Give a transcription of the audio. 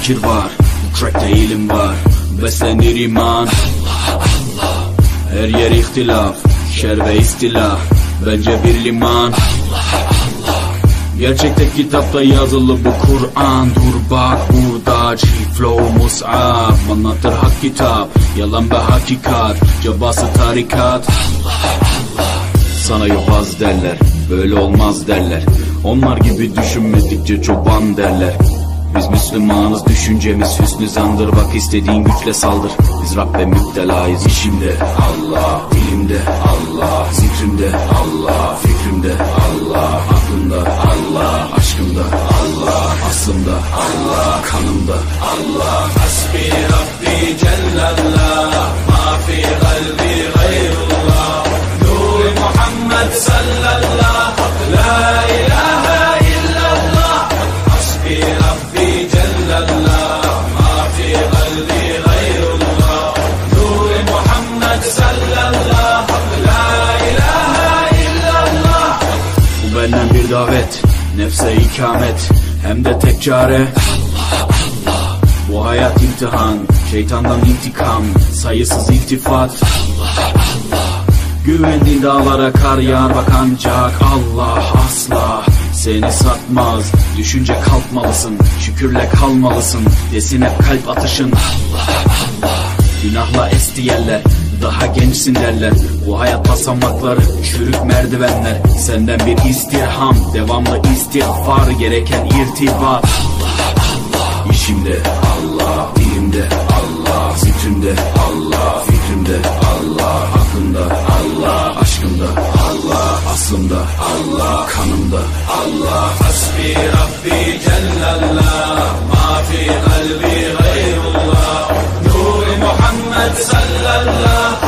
zikir var, bu trackte ilim var. Beslenir iman, Allah Allah. Her yer ihtilaf, şer ve istilah. Bence bir liman, Allah Allah. Gerçekte kitapta yazılı bu Kur'an. Dur bak burada flow mus'ab. Anlatır hak kitap, yalan ve hakikat. Cabası tarikat, Allah Allah. Sana yobaz derler, böyle olmaz derler. Onlar gibi düşünmedikçe çoban derler. Biz Müslümanız, düşüncemiz hüsnü zandır. Bak istediğin güçle saldır. Biz Rabbe müptelayız. İşimde Allah, dilimde Allah, zikrimde Allah, fikrimde Allah, aklımda Allah, aşkımda Allah, aslımda Allah, kanımda Allah. Hasbi Rabbi Cellallah, ma fi kalbi gayrullah. Nur Muhammed sallallahu, la ilahe illallah. Hasbi Rabbi Cellallah, ma fi kalbi gayrullah. Nur Muhammed sallallahu, la ilahe illallah. Bu benden bir davet, nefse ikamet, hem de tek çare Allah Allah. Bu hayat imtihan, şeytandan intikam, sayısız iltifat Allah Allah. Güvendiğin dağlara kar yağar bak ancak Allah asla seni satmaz. Düşünce kalkmalısın, şükürle kalmalısın. Desin hep kalp atışın Allah Allah. Günahla esti yerler, daha gençsin derler. Bu hayat basamakları, çürük merdivenler. Senden bir istirham, devamlı istiğfar, gereken irtibat Allah Allah. İşimde Allah, dilimde Allah, zikrimde Allah, fikrimde Allah, aklımda Allah, aşkımda Allah, aslımda Allah, kanımda Allah. Hasbi Rabbi Cellallah, ma fi kalbi gayrullah. Nur Muhammed sallallahu